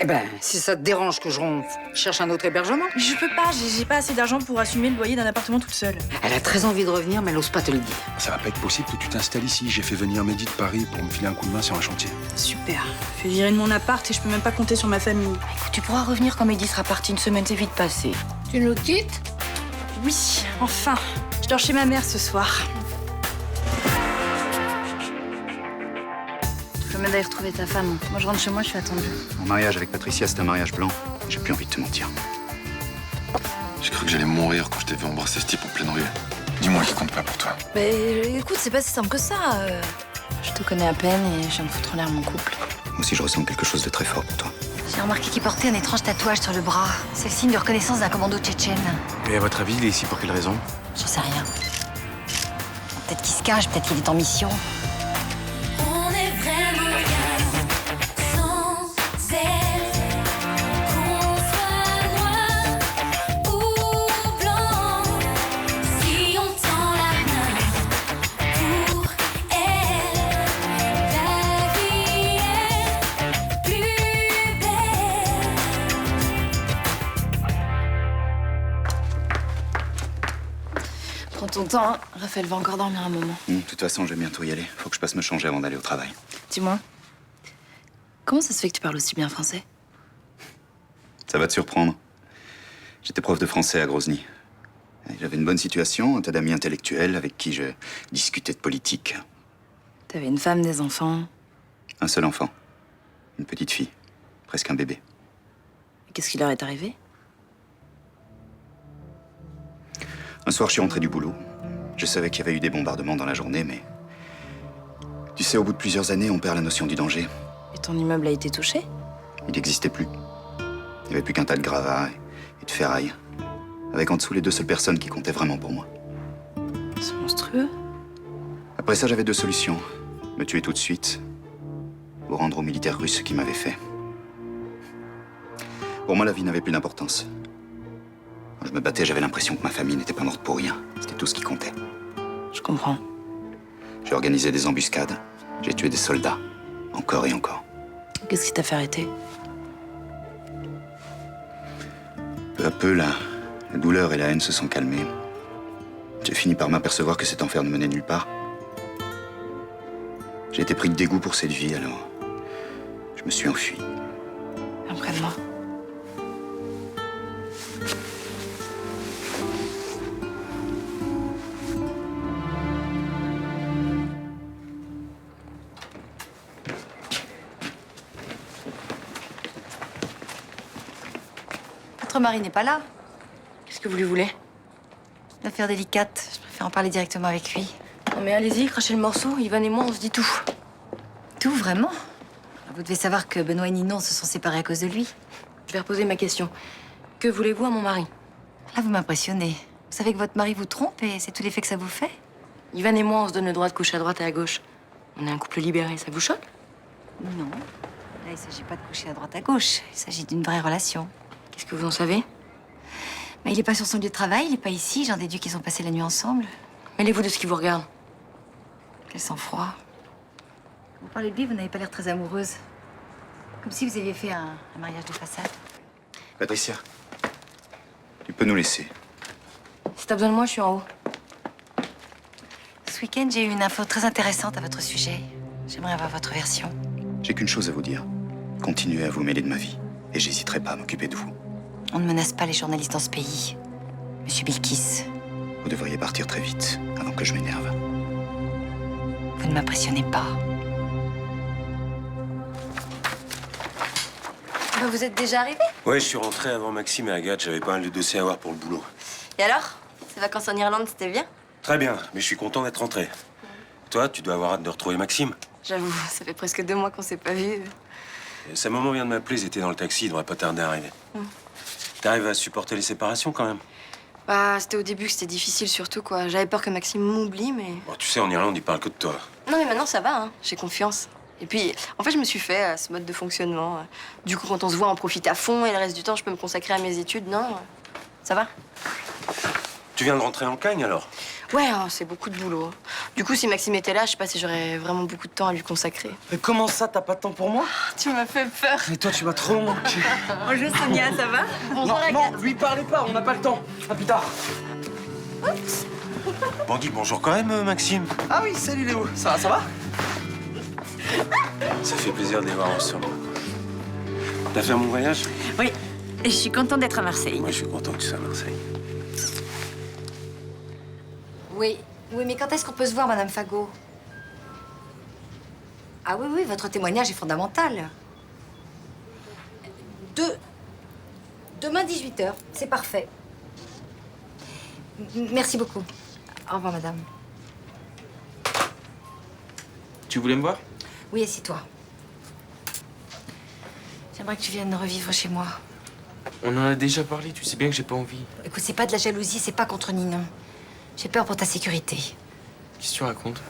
Eh ben, si ça te dérange que je cherche un autre hébergement. Je peux pas, j'ai pas assez d'argent pour assumer le loyer d'un appartement toute seule. Elle a très envie de revenir, mais elle ose pas te le dire. Ça va pas être possible que tu t'installes ici. J'ai fait venir Mehdi de Paris pour me filer un coup de main sur un chantier. Super. Fais virer de mon appart et je peux même pas compter sur ma famille. Écoute, tu pourras revenir quand Mehdi sera parti, une semaine, c'est vite passé. Tu nous quittes? Oui, enfin. Je dors chez ma mère ce soir. Tu peux même d'aller retrouver ta femme. Moi, je rentre chez moi, je suis attendue. Mon mariage avec Patricia, c'est un mariage blanc. J'ai plus envie de te mentir. J'ai cru que j'allais mourir quand je t'ai vu embrasser ce type en pleine rue. Dis-moi qu'il compte pas pour toi. Mais écoute, c'est pas si simple que ça. Je te connais à peine et je viens me foutre en l'air mon couple. Moi aussi, je ressens quelque chose de très fort pour toi. J'ai remarqué qu'il portait un étrange tatouage sur le bras. C'est le signe de reconnaissance d'un commando tchétchène. Et à votre avis, il est ici pour quelle raison? J'en sais rien. Peut-être qu'il se cache, peut-être qu'il est en mission. On est vraiment bien sans elle. Qu'on soit noir ou blanc, si on tend la main pour elle, la vie est plus belle. Prends ton temps, hein. Raphaël va encore dormir un moment. De toute façon, je vais bientôt y aller. Faut que je passe me changer avant d'aller au travail. Dis-moi, comment ça se fait que tu parles aussi bien français? Ça va te surprendre. J'étais prof de français à Grozny. Et j'avais une bonne situation, un tas d'amis intellectuels avec qui je discutais de politique. T'avais une femme, des enfants. Un seul enfant. Une petite fille. Presque un bébé. Qu'est-ce qui leur est arrivé? Un soir, je suis rentré du boulot. Je savais qu'il y avait eu des bombardements dans la journée, mais... Tu sais, au bout de plusieurs années, on perd la notion du danger. Et ton immeuble a été touché? Il n'existait plus. Il n'y avait plus qu'un tas de gravats et de ferraille. Avec en dessous les deux seules personnes qui comptaient vraiment pour moi. C'est monstrueux. Après ça, j'avais deux solutions. Me tuer tout de suite, ou rendre aux militaires russes ce qu'ils m'avaient fait. Pour moi, la vie n'avait plus d'importance. Quand je me battais, j'avais l'impression que ma famille n'était pas morte pour rien. C'était tout ce qui comptait. Je comprends. J'ai organisé des embuscades. J'ai tué des soldats. Encore et encore. Qu'est-ce qui t'a fait arrêter? Peu à peu, la douleur et la haine se sont calmées. J'ai fini par m'apercevoir que cet enfer ne menait nulle part. J'ai été pris de dégoût pour cette vie, alors je me suis enfui. Viens près de moi. Votre mari n'est pas là. Qu'est-ce que vous lui voulez? Une affaire délicate. Je préfère en parler directement avec lui. Non mais allez-y, crachez le morceau. Ivan et moi, on se dit tout. Tout, vraiment? Vous devez savoir que Benoît et Ninon se sont séparés à cause de lui. Je vais reposer ma question. Que voulez-vous à mon mari? Là, vous m'impressionnez. Vous savez que votre mari vous trompe et c'est tout l'effet que ça vous fait? Ivan et moi, on se donne le droit de coucher à droite et à gauche. On est un couple libéré, ça vous choque? Non. Là, il s'agit pas de coucher à droite à gauche. Il s'agit d'une vraie relation. Qu'est-ce que vous en savez? Mais il est pas sur son lieu de travail, il est pas ici. J'en déduis qu'ils ont passé la nuit ensemble. Mêlez-vous de ce qui vous regarde. Quel sang-froid. Vous parlez de lui, vous n'avez pas l'air très amoureuse. Comme si vous aviez fait un mariage de façade. Patricia, tu peux nous laisser. Si t'as besoin de moi, je suis en haut. Ce week-end, j'ai eu une info très intéressante à votre sujet. J'aimerais avoir votre version. J'ai qu'une chose à vous dire. Continuez à vous mêler de ma vie. Et j'hésiterai pas à m'occuper de vous. On ne menace pas les journalistes dans ce pays. Monsieur Bilkis, Vous devriez partir très vite, avant que je m'énerve. vous ne m'impressionnez pas. Vous êtes déjà arrivé? Ouais, je suis rentré avant Maxime et Agathe. J'avais pas mal de dossiers à voir pour le boulot. Et alors? Ces vacances en Irlande, c'était bien? Très bien, mais je suis content d'être rentré. Toi, tu dois avoir hâte de retrouver Maxime. J'avoue, ça fait presque 2 mois qu'on s'est pas vus. Et sa maman vient de m'appeler, ils étaient dans le taxi, il devrait pas tarder à arriver. T'arrives à supporter les séparations quand même? Bah, c'était au début que c'était difficile surtout, quoi. J'avais peur que Maxime m'oublie, mais... Bon, tu sais, en Irlande, ils parlent que de toi. Non, mais maintenant, ça va, hein. J'ai confiance. Et puis, en fait, je me suis fait ce mode de fonctionnement. Du coup, quand on se voit, on profite à fond, et le reste du temps, je peux me consacrer à mes études. Non, ça va. Tu viens de rentrer en Cagne, alors? Ouais, hein, c'est beaucoup de boulot. Du coup, si Maxime était là, je sais pas si j'aurais vraiment beaucoup de temps à lui consacrer. Mais comment ça, t'as pas de temps pour moi? Tu m'as fait peur. Et toi, tu m'as trop manqué. Bonjour Sonia, ça va? Bonjour Non, lui parlez pas, on n'a pas le temps. À plus tard. Bon, dis bonjour quand même, Maxime. Ah oui, salut Léo. Ça va? Ça fait plaisir de les voir ensemble. T'as fait mon voyage? Oui, et je suis contente d'être à Marseille. Moi, je suis content que tu sois à Marseille. Oui, mais quand est-ce qu'on peut se voir, Madame Fagot? Ah oui, votre témoignage est fondamental. Demain 18h, c'est parfait. Merci beaucoup. Au revoir, madame. Tu voulais me voir? Oui, assieds-toi. J'aimerais que tu viennes revivre chez moi. On en a déjà parlé, tu sais bien que j'ai pas envie. Écoute, c'est pas de la jalousie, c'est pas contre Ninon. J'ai peur pour ta sécurité. Qu'est-ce que tu racontes?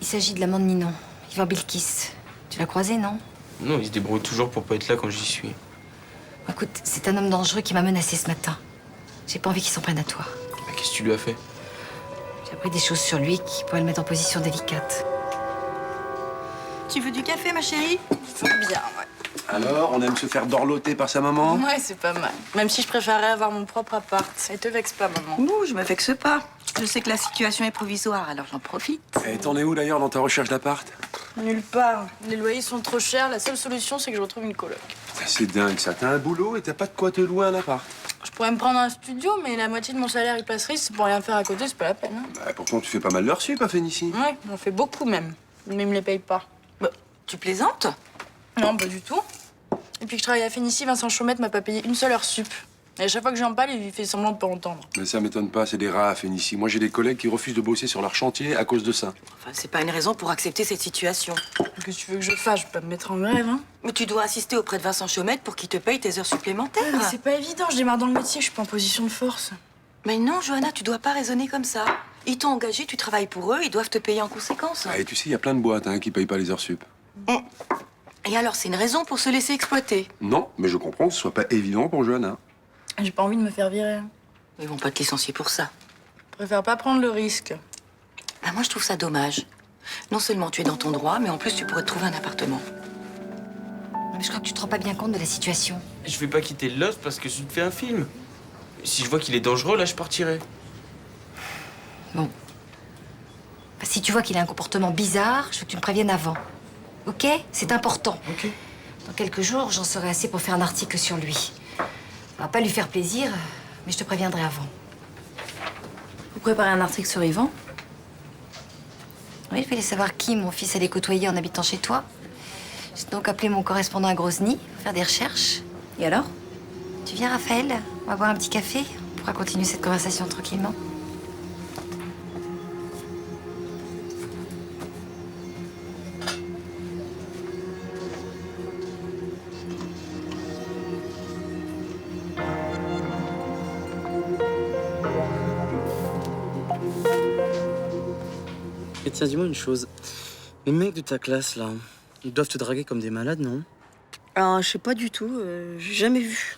Il s'agit de l'amant de Ninon, Ivan Bilkis. Tu l'as croisé, non? Non, il se débrouille toujours pour pas être là quand j'y suis. Écoute, c'est un homme dangereux qui m'a menacé ce matin. J'ai pas envie qu'il s'en prenne à toi. Bah, qu'est-ce que tu lui as fait? J'ai appris des choses sur lui qui pourraient le mettre en position délicate. Tu veux du café, ma chérie? Bien, ouais. Alors, on aime se faire dorloter par sa maman? Ouais, c'est pas mal. Même si je préférerais avoir mon propre appart. Et te vexe pas, maman. Ouh, je me vexe pas. Je sais que la situation est provisoire, alors j'en profite. Et t'en es où d'ailleurs dans ta recherche d'appart? Nulle part. Les loyers sont trop chers. La seule solution, c'est que je retrouve une coloc. C'est dingue ça, t'as un boulot et t'as pas de quoi te louer un appart. Je pourrais me prendre un studio, mais la moitié de mon salaire y passerait. C'est pour rien faire à côté, c'est pas la peine. Hein. Bah, pourtant tu fais pas mal d'heures sup à Fénicie. Ouais, j'en fais beaucoup même. Mais ils me les payent pas. Bah, tu plaisantes? Non, pas du tout. Et puis que je travaille à Fénicie, Vincent Chaumette m'a pas payé une seule heure sup. Et à chaque fois que j'en parle, il fait semblant de pas entendre. Mais ça m'étonne pas, c'est des rats à Fénicie. Moi j'ai des collègues qui refusent de bosser sur leur chantier à cause de ça. Enfin, c'est pas une raison pour accepter cette situation. Qu'est-ce que tu veux que je fasse? Je vais pas me mettre en grève, hein. Mais tu dois assister auprès de Vincent Chaumette pour qu'il te paye tes heures supplémentaires. Mais c'est pas évident, je démarre dans le métier, je suis pas en position de force. Mais non, Johanna, tu dois pas raisonner comme ça. Ils t'ont engagé, tu travailles pour eux, ils doivent te payer en conséquence. Ah, et tu sais, il y a plein de boîtes qui payent pas les heures sup. Et alors, c'est une raison pour se laisser exploiter. Non, mais je comprends que ce soit pas évident pour Johanna. J'ai pas envie de me faire virer. Ils vont pas te licencier pour ça. Je préfère pas prendre le risque. Bah, moi, je trouve ça dommage. Non seulement tu es dans ton droit, mais en plus, tu pourrais te trouver un appartement. Mais je crois que tu te rends pas bien compte de la situation. Je vais pas quitter le Lost parce que je te fais un film. Si je vois qu'il est dangereux, là, je partirai. Bon. Bah, si tu vois qu'il a un comportement bizarre, je veux que tu me préviennes avant. Ok? C'est important. Ok. Dans quelques jours, j'en saurai assez pour faire un article sur lui. Ça va pas lui faire plaisir, mais je te préviendrai avant. Vous préparez un article sur Yvan? Oui, je voulais savoir qui mon fils allait côtoyer en habitant chez toi. J'ai donc appelé mon correspondant à Grozny pour faire des recherches. Et alors? Tu viens, Raphaël? On va boire un petit café. On pourra continuer cette conversation tranquillement. Et tiens, dis-moi une chose. Les mecs de ta classe, là, ils doivent te draguer comme des malades, non? Alors, je sais pas du tout. J'ai jamais vu.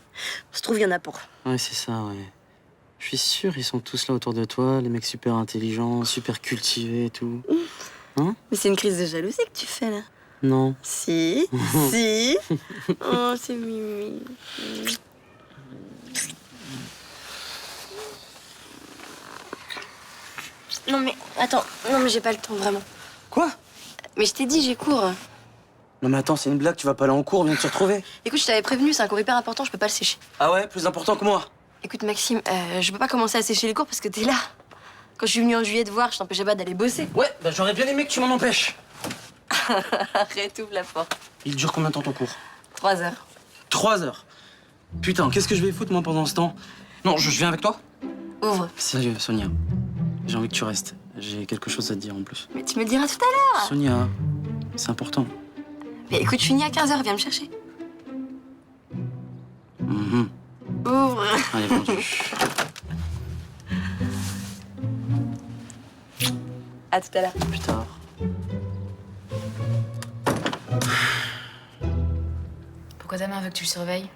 Ça se trouve, il y en a pour. Ouais, c'est ça, ouais. Je suis sûr, ils sont tous là autour de toi, les mecs super intelligents, super cultivés et tout. Hein? Mais c'est une crise de jalousie que tu fais, là. Non. Si, si. Oh, c'est mimi. Non, mais attends. Non, mais j'ai pas le temps, vraiment. Quoi? Mais je t'ai dit, j'ai cours. Non mais attends, c'est une blague, tu vas pas aller en cours, viens de te retrouver. Écoute, je t'avais prévenu, c'est un cours hyper important, je peux pas le sécher. Ah ouais, plus important que moi. Écoute, Maxime, je peux pas commencer à sécher les cours parce que t'es là. Quand je suis venue en juillet te voir, je t'empêchais pas d'aller bosser. Ouais, bah j'aurais bien aimé que tu m'en empêches. Arrête, ouvre la porte. Il dure combien de temps ton cours? 3 heures. 3 heures. Putain, qu'est-ce que je vais foutre moi pendant ce temps? Non, je viens avec toi? Ouvre. Sérieux, Sonia. J'ai envie que tu restes. J'ai quelque chose à te dire en plus. Mais tu me le diras tout à l'heure. Sonia, c'est important. Mais écoute, je finis à 15h, viens me chercher. Ouvre. Allez, vendu. À tout à l'heure. Plus tard. Pourquoi ta mère veut que tu le surveilles?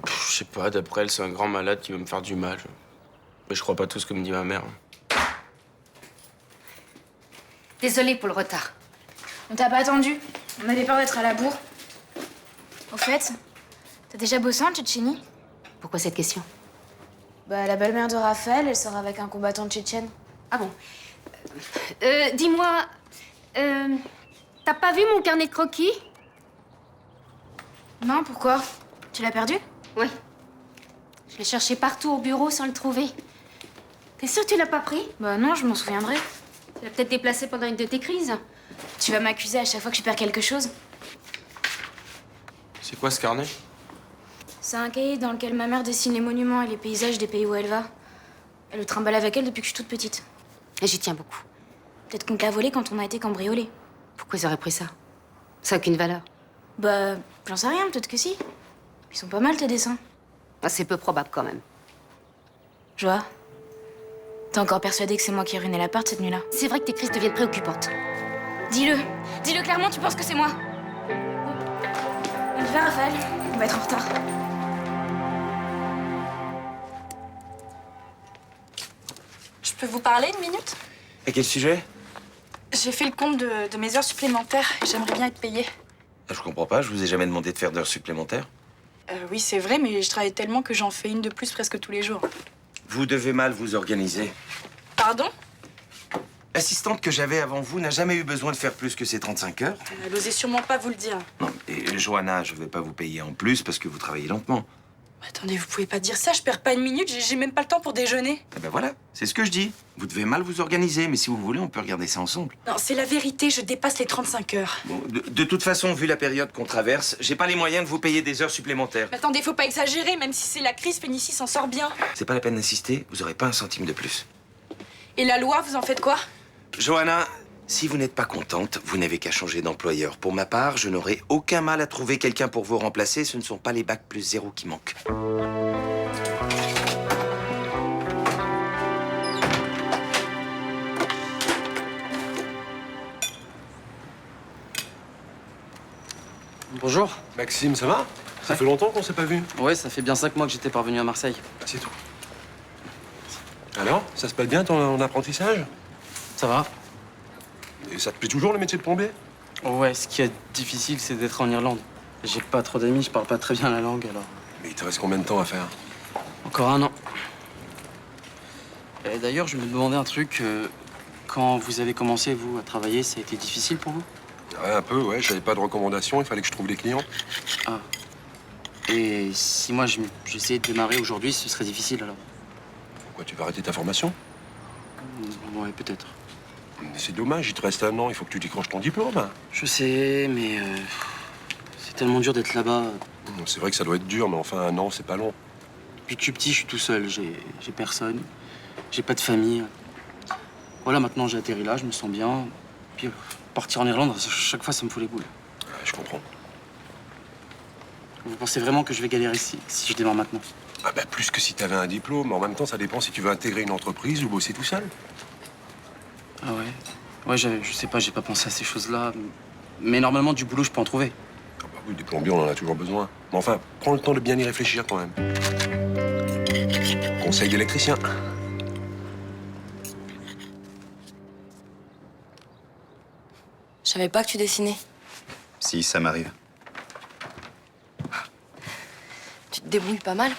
Je sais pas, d'après elle, c'est un grand malade qui veut me faire du mal. Mais je crois pas tout ce que me dit ma mère. Désolée pour le retard. On t'a pas attendu. On avait peur d'être à la bourre. Au fait, t'as déjà bossé en Tchétchénie? Pourquoi cette question? Bah, la belle-mère de Raphaël, elle sort avec un combattant tchétchène. Ah bon? Dis-moi, t'as pas vu mon carnet de croquis? Non, pourquoi? Tu l'as perdu? Oui. Je l'ai cherché partout au bureau sans le trouver. T'es sûr que tu l'as pas pris? Bah non, je m'en souviendrai. Tu l'as peut-être déplacé pendant une de tes crises. Tu vas m'accuser à chaque fois que je perds quelque chose. C'est quoi ce carnet? C'est un cahier dans lequel ma mère dessine les monuments et les paysages des pays où elle va. Elle le trimballe avec elle depuis que je suis toute petite. Et j'y tiens beaucoup. Peut-être qu'on te l'a volé quand on a été cambriolés. Pourquoi ils auraient pris ça? Ça n'a aucune valeur. Bah, j'en sais rien, peut-être que si. Ils sont pas mal tes dessins. Ah, c'est peu probable quand même. Joie, t'es encore persuadée que c'est moi qui ai ruiné l'appart cette nuit-là? C'est vrai que tes crises deviennent préoccupantes. Dis-le. Dis-le clairement, tu penses que c'est moi. On y va, Raphaël. On va être en retard. Je peux vous parler une minute? À quel sujet? J'ai fait le compte de mes heures supplémentaires et j'aimerais bien être payée. Je comprends pas, je vous ai jamais demandé de faire d'heures supplémentaires. Oui, c'est vrai, mais je travaille tellement que j'en fais une de plus presque tous les jours. Vous devez mal vous organiser. Pardon? L'assistante que j'avais avant vous n'a jamais eu besoin de faire plus que ses 35 heures. Elle osait sûrement pas vous le dire. Non, et Johanna, je vais pas vous payer en plus parce que vous travaillez lentement. Attendez, vous pouvez pas dire ça, je perds pas une minute, j'ai même pas le temps pour déjeuner. Eh ben voilà, c'est ce que je dis. Vous devez mal vous organiser, mais si vous voulez, on peut regarder ça ensemble. Non, c'est la vérité, je dépasse les 35 heures. Bon, de toute façon, vu la période qu'on traverse, j'ai pas les moyens de vous payer des heures supplémentaires. Mais attendez, faut pas exagérer, même si c'est la crise, Fénicie s'en sort bien. C'est pas la peine d'insister, vous aurez pas un centime de plus. Et la loi, vous en faites quoi? Johanna, si vous n'êtes pas contente, vous n'avez qu'à changer d'employeur. Pour ma part, je n'aurai aucun mal à trouver quelqu'un pour vous remplacer. Ce ne sont pas les bacs plus 0 qui manquent. Bonjour. Maxime, ça va? Ça fait longtemps qu'on s'est pas vu. Ouais, ça fait bien 5 mois que j'étais parvenu à Marseille. C'est tout. Alors, ça se passe bien ton apprentissage? Ça va? Et ça te plaît toujours le métier de plombier? Ouais, ce qui est difficile, c'est d'être en Irlande. J'ai pas trop d'amis, je parle pas très bien la langue, alors... Mais il te reste combien de temps à faire? Encore 1 an. Et d'ailleurs, je me demandais un truc. Quand vous avez commencé, vous, à travailler, ça a été difficile pour vous? Ouais, un peu, ouais. J'avais pas de recommandations, il fallait que je trouve des clients. Ah. Et si moi, j'essayais de démarrer aujourd'hui, ce serait difficile, alors? Pourquoi, tu vas arrêter ta formation? Ouais, peut-être. C'est dommage, il te reste 1 an, il faut que tu décroches ton diplôme. Je sais, mais... c'est tellement dur d'être là-bas. C'est vrai que ça doit être dur, mais enfin, 1 an, c'est pas long. Depuis que je suis petit, je suis tout seul. J'ai personne. J'ai pas de famille. Voilà, maintenant j'ai atterri là, je me sens bien. Puis partir en Irlande, chaque fois, ça me fout les boules. Ouais, je comprends. Vous pensez vraiment que je vais galérer si je démarre maintenant? Ah bah plus que si t'avais un diplôme. En même temps, ça dépend si tu veux intégrer une entreprise ou bosser tout seul. Ah ouais? Ouais, je sais pas, j'ai pas pensé à ces choses-là. Mais normalement, du boulot, je peux en trouver. Ah bah oui, des plombiers, on en a toujours besoin. Mais enfin, prends le temps de bien y réfléchir quand même. Conseil d'électricien. Je savais pas que tu dessinais. Si, ça m'arrive. Tu te débrouilles pas mal.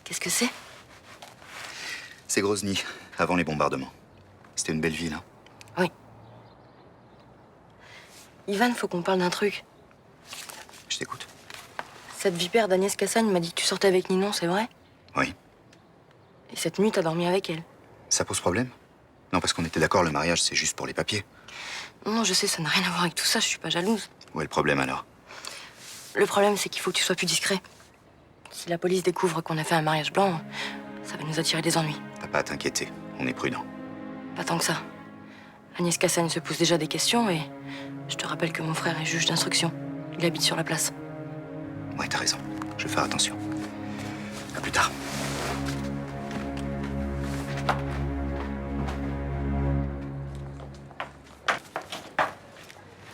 Qu'est-ce que c'est? C'est Grozny, avant les bombardements. C'était une belle ville, hein. Oui. Ivan, faut qu'on parle d'un truc. Je t'écoute. Cette vipère d'Agnès Cassagne m'a dit que tu sortais avec Ninon, c'est vrai? Oui. Et cette nuit, t'as dormi avec elle? Ça pose problème? Non, parce qu'on était d'accord, le mariage, c'est juste pour les papiers. Non, je sais, ça n'a rien à voir avec tout ça, je suis pas jalouse. Où est le problème, alors? Le problème, c'est qu'il faut que tu sois plus discret. Si la police découvre qu'on a fait un mariage blanc, ça va nous attirer des ennuis. T'as pas à t'inquiéter, on est prudent. Pas tant que ça. Agnès Cassagne se pose déjà des questions et je te rappelle que mon frère est juge d'instruction. Il habite sur la place. Ouais, t'as raison. Je vais faire attention. À plus tard.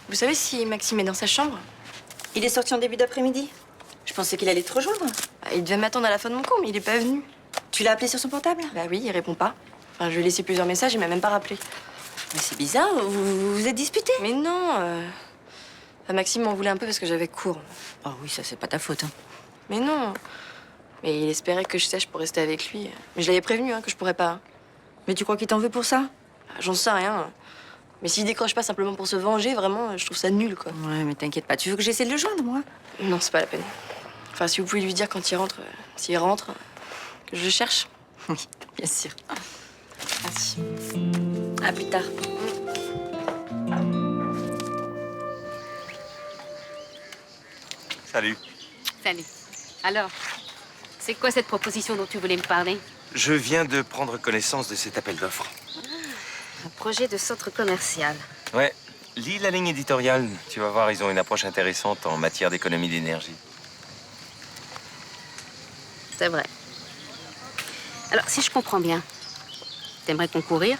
Vous savez si Maxime est dans sa chambre? Il est sorti en début d'après-midi. Je pensais qu'il allait te rejoindre. Il devait m'attendre à la fin de mon cours, mais il est pas venu. Tu l'as appelé sur son portable? Bah oui, il répond pas. Enfin, je lui ai laissé plusieurs messages, il m'a même pas rappelé. Mais c'est bizarre, vous vous êtes disputés? Mais non Maxime m'en voulait un peu parce que j'avais cours. Oh oui, ça c'est pas ta faute. Hein. Mais non. Mais il espérait que je sèche pour rester avec lui. Mais je l'avais prévenu que je pourrais pas. Hein. Mais tu crois qu'il t'en veut pour ça? J'en sais rien. Mais s'il décroche pas simplement pour se venger, vraiment, je trouve ça nul, quoi. Ouais, mais t'inquiète pas, tu veux que j'essaie de le joindre, moi? Non, c'est pas la peine. Enfin, si vous pouvez lui dire quand il rentre, s'il rentre, que je le cherche. Oui, bien sûr. Merci. À plus tard. Salut. Salut. Alors, c'est quoi cette proposition dont tu voulais me parler? Je viens de prendre connaissance de cet appel d'offres. Un projet de centre commercial. Ouais, lis la ligne éditoriale. Tu vas voir, ils ont une approche intéressante en matière d'économie d'énergie. C'est vrai. Alors, si je comprends bien, t'aimerais concourir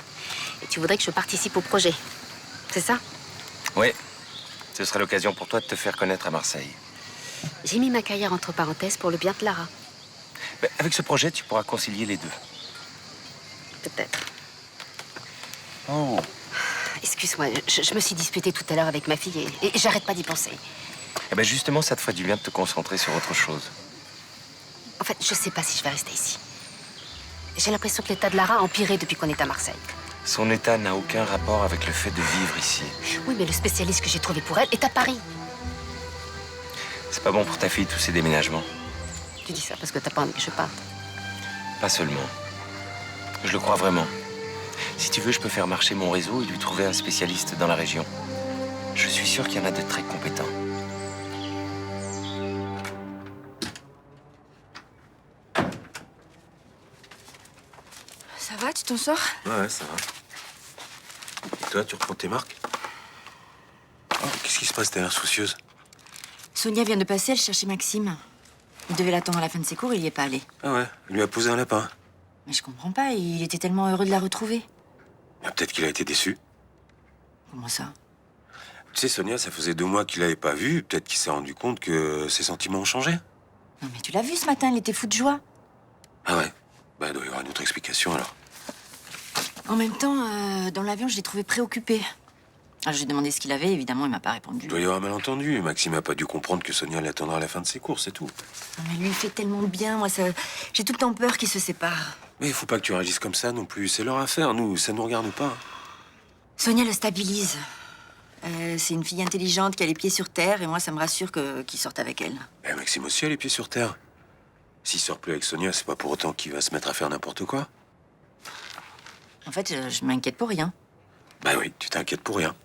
et tu voudrais que je participe au projet. C'est ça? Ouais, ce sera l'occasion pour toi de te faire connaître à Marseille. J'ai mis ma carrière entre parenthèses pour le bien de Lara. Ben, avec ce projet, tu pourras concilier les deux. Peut-être. Oh. Excuse-moi, je me suis disputée tout à l'heure avec ma fille et j'arrête pas d'y penser. Eh ben justement, ça te ferait du bien de te concentrer sur autre chose. En fait, je sais pas si je vais rester ici. J'ai l'impression que l'état de Lara a empiré depuis qu'on est à Marseille. Son état n'a aucun rapport avec le fait de vivre ici. Oui, mais le spécialiste que j'ai trouvé pour elle est à Paris. C'est pas bon pour ta fille, tous ces déménagements. Tu dis ça parce que t'as pas envie que je parte. Pas seulement. Je le crois vraiment. Si tu veux, je peux faire marcher mon réseau et lui trouver un spécialiste dans la région. Je suis sûr qu'il y en a de très compétents. Ça va, tu t'en sors? Ouais, ça va. Et toi, tu reprends tes marques? Oh, qu'est-ce qui se passe, t'as l'air soucieuse? Sonia vient de passer, elle cherchait Maxime. Il devait l'attendre à la fin de ses cours, il y est pas allé. Ah ouais, il lui a posé un lapin. Mais je comprends pas, il était tellement heureux de la retrouver. Ah, peut-être qu'il a été déçu. Comment ça? Tu sais, Sonia, ça faisait 2 mois qu'il l'avait pas vu. Peut-être qu'il s'est rendu compte que ses sentiments ont changé. Non mais tu l'as vu ce matin, il était fou de joie. Ah ouais? Bah, il doit y avoir une autre explication, alors. En même temps, dans l'avion, je l'ai trouvé préoccupé. Alors, j'ai demandé ce qu'il avait, évidemment, il m'a pas répondu. Il doit y avoir un malentendu. Maxime a pas dû comprendre que Sonia l'attendra à la fin de ses cours, c'est tout. Non, mais lui, il fait tellement de bien, moi, ça... j'ai tout le temps peur qu'ils se séparent. Mais il faut pas que tu réagisses comme ça non plus. C'est leur affaire, nous, ça nous regarde pas. Sonia le stabilise. C'est une fille intelligente qui a les pieds sur terre, et moi, ça me rassure qu'il sorte avec elle. Et Maxime aussi a les pieds sur terre. S'il sort plus avec Sonia, c'est pas pour autant qu'il va se mettre à faire n'importe quoi. En fait, je m'inquiète pour rien. Bah oui, tu t'inquiètes pour rien.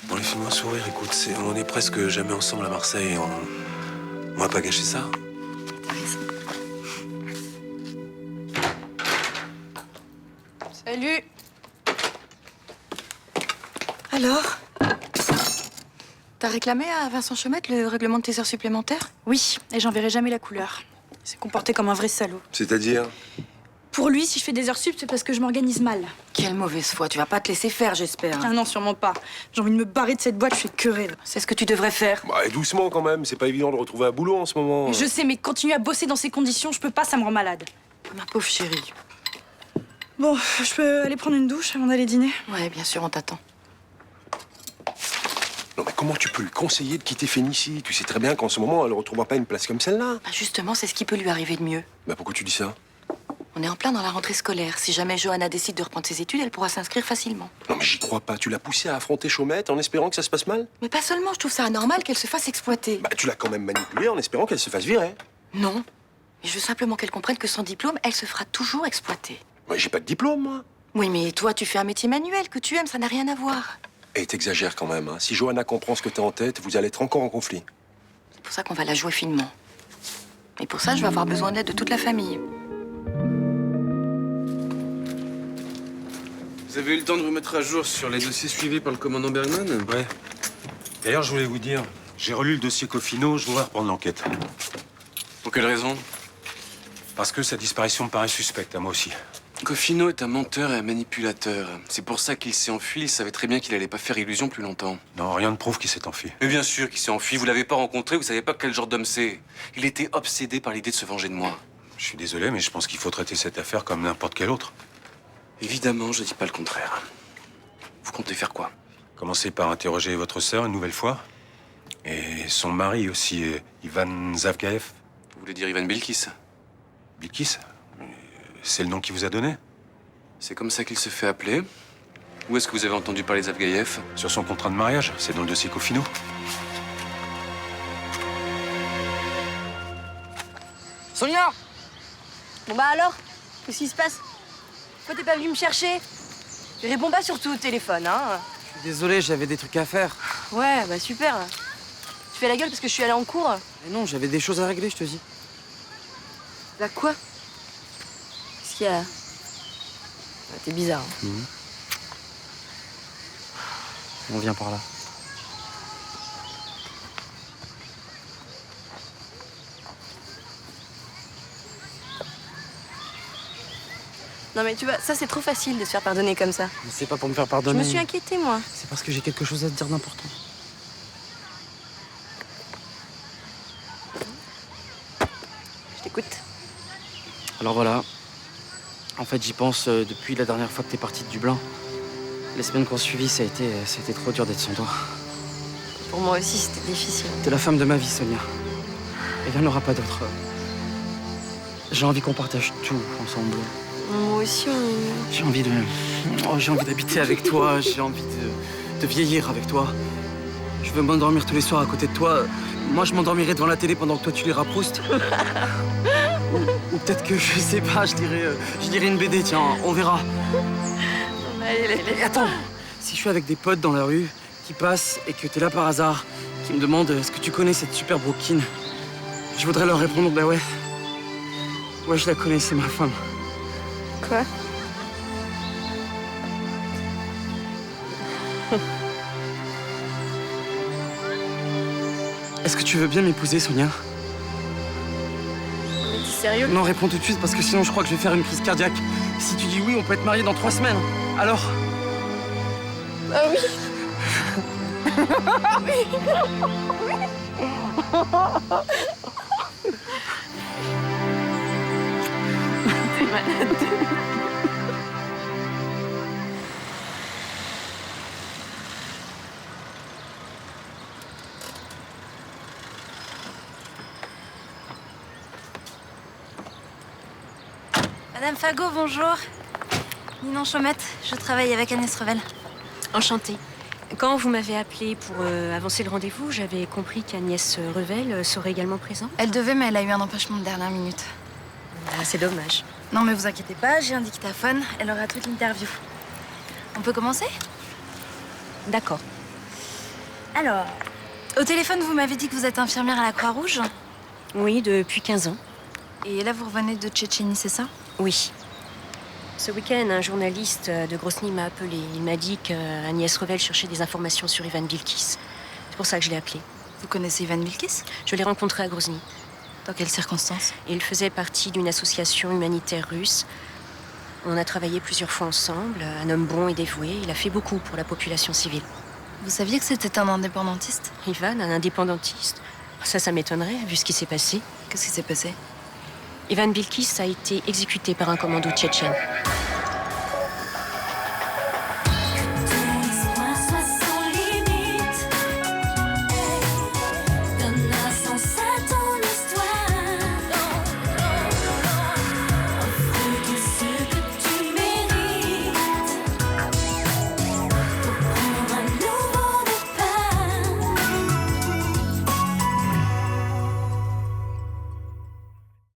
Bon, laisse-moi sourire, écoute, on est presque jamais ensemble à Marseille. On va pas gâcher ça. T'as raison. Salut. Alors? T'as réclamé à Vincent Chaumette le règlement de tes heures supplémentaires? Oui, et j'en verrai jamais la couleur. Il s'est comporté comme un vrai salaud. C'est-à-dire? Pour lui, si je fais des heures sup, c'est parce que je m'organise mal. Quelle mauvaise foi, tu vas pas te laisser faire, j'espère. Ah non, sûrement pas. J'ai envie de me barrer de cette boîte, je suis querelle. C'est ce que tu devrais faire. Bah, doucement quand même, c'est pas évident de retrouver un boulot en ce moment. Mais je sais, mais continuer à bosser dans ces conditions, je peux pas, ça me rend malade. Ma pauvre chérie. Bon, je peux aller prendre une douche avant d'aller dîner? Ouais, bien sûr, on t'attend. Non mais comment tu peux lui conseiller de quitter Fénicie? Tu sais très bien qu'en ce moment, elle ne retrouvera pas une place comme celle-là. Bah justement, c'est ce qui peut lui arriver de mieux. Bah pourquoi tu dis ça? On est en plein dans la rentrée scolaire. Si jamais Johanna décide de reprendre ses études, elle pourra s'inscrire facilement. Non mais j'y crois pas. Tu l'as poussée à affronter Chaumette en espérant que ça se passe mal? Mais pas seulement, je trouve ça anormal qu'elle se fasse exploiter. Bah tu l'as quand même manipulée en espérant qu'elle se fasse virer. Non. Mais je veux simplement qu'elle comprenne que sans diplôme, elle se fera toujours exploiter. Ouais, j'ai pas de diplôme, moi. Oui, mais toi, tu fais un métier manuel que tu aimes, ça n'a rien à voir. Et t'exagères quand même, hein. Si Johanna comprend ce que t'as en tête, vous allez être encore en conflit. C'est pour ça qu'on va la jouer finement. Et pour ça, je vais avoir besoin d'aide de toute la famille. Vous avez eu le temps de vous mettre à jour sur les dossiers suivis par le commandant Bergman? Ouais. D'ailleurs, je voulais vous dire, j'ai relu le dossier Cofino, je voudrais reprendre l'enquête. Pour quelle raison? Parce que sa disparition me paraît suspecte, à moi aussi. Cofino est un menteur et un manipulateur. C'est pour ça qu'il s'est enfui. Il savait très bien qu'il allait pas faire illusion plus longtemps. Non, rien ne prouve qu'il s'est enfui. Mais bien sûr qu'il s'est enfui. Vous l'avez pas rencontré, vous savez pas quel genre d'homme c'est. Il était obsédé par l'idée de se venger de moi. Je suis désolé, mais je pense qu'il faut traiter cette affaire comme n'importe quelle autre. Évidemment, je dis pas le contraire. Vous comptez faire quoi? Commencez par interroger votre sœur une nouvelle fois. Et son mari aussi, Ivan Zavgaev. Vous voulez dire Ivan Bilkis? Bilkis? C'est le nom qu'il vous a donné? C'est comme ça qu'il se fait appeler. Où est-ce que vous avez entendu parler de Zavgaev? Sur son contrat de mariage, c'est dans le dossier Cofino. Sonia! Bon bah alors? Qu'est-ce qui se passe? Pourquoi t'es pas venu me chercher? Tu réponds pas surtout au téléphone, hein? Désolé, j'avais des trucs à faire. Ouais, bah super. Tu fais la gueule parce que je suis allée en cours? Mais non, j'avais des choses à régler, je te dis. Bah quoi? Qu'est-ce qu'il y a? Bah, t'es bizarre. Hein. On vient par là. Non mais tu vois, ça c'est trop facile de se faire pardonner comme ça. Mais c'est pas pour me faire Je pardonner. me suis inquiétée, moi. C'est parce que j'ai quelque chose à te dire d'important. Je t'écoute. Alors voilà. En fait, j'y pense depuis la dernière fois que t'es partie de Dublin. Les semaines qu'on suivi, ça a été trop dur d'être sans toi. Pour moi aussi, c'était difficile. T'es la femme de ma vie, Sonia. Et il n'y en aura pas d'autre. J'ai envie qu'on partage tout ensemble. Moi aussi, on... J'ai envie d'habiter avec toi. J'ai envie de vieillir avec toi. Je veux m'endormir tous les soirs à côté de toi. Moi, je m'endormirai devant la télé pendant que toi, tu liras Proust. ou peut-être que, je sais pas, je dirais une BD, tiens, on verra. Et attends, si je suis avec des potes dans la rue qui passent et que t'es là par hasard, qui me demandent est-ce que tu connais cette super broquine, je voudrais leur répondre bah ouais. Ouais, je la connais, c'est ma femme. Quoi? Est-ce que tu veux bien m'épouser, Sonia? Mais t'es sérieux? Non, réponds tout de suite parce que sinon je crois que je vais faire une crise cardiaque. Si tu dis oui, on peut être mariés dans 3 semaines. Alors? Ah oui. T'es malade. Madame Fagot, bonjour. Ninon Chaumette, je travaille avec Agnès Revel. Enchantée. Quand vous m'avez appelé pour avancer le rendez-vous, j'avais compris qu'Agnès Revel serait également présente. Elle devait, mais elle a eu un empêchement de dernière minute. Ah, c'est dommage. Non, mais vous inquiétez pas, j'ai un dictaphone. Elle aura toute l'interview. On peut commencer? D'accord. Alors, au téléphone, vous m'avez dit que vous êtes infirmière à la Croix-Rouge? Oui, depuis 15 ans. Et là, vous revenez de Tchétchénie, c'est ça? Oui. Ce week-end, un journaliste de Grozny m'a appelé. Il m'a dit qu'Agnès Revel cherchait des informations sur Ivan Bilkis. C'est pour ça que je l'ai appelé. Vous connaissez Ivan Bilkis? Je l'ai rencontré à Grozny. Dans quelles circonstances? Il faisait partie d'une association humanitaire russe. On a travaillé plusieurs fois ensemble. Un homme bon et dévoué. Il a fait beaucoup pour la population civile. Vous saviez que c'était un indépendantiste? Ivan, un indépendantiste? Ça m'étonnerait, vu ce qui s'est passé. Qu'est-ce qui s'est passé? Ivan Bilkis a été exécuté par un commando tchétchène.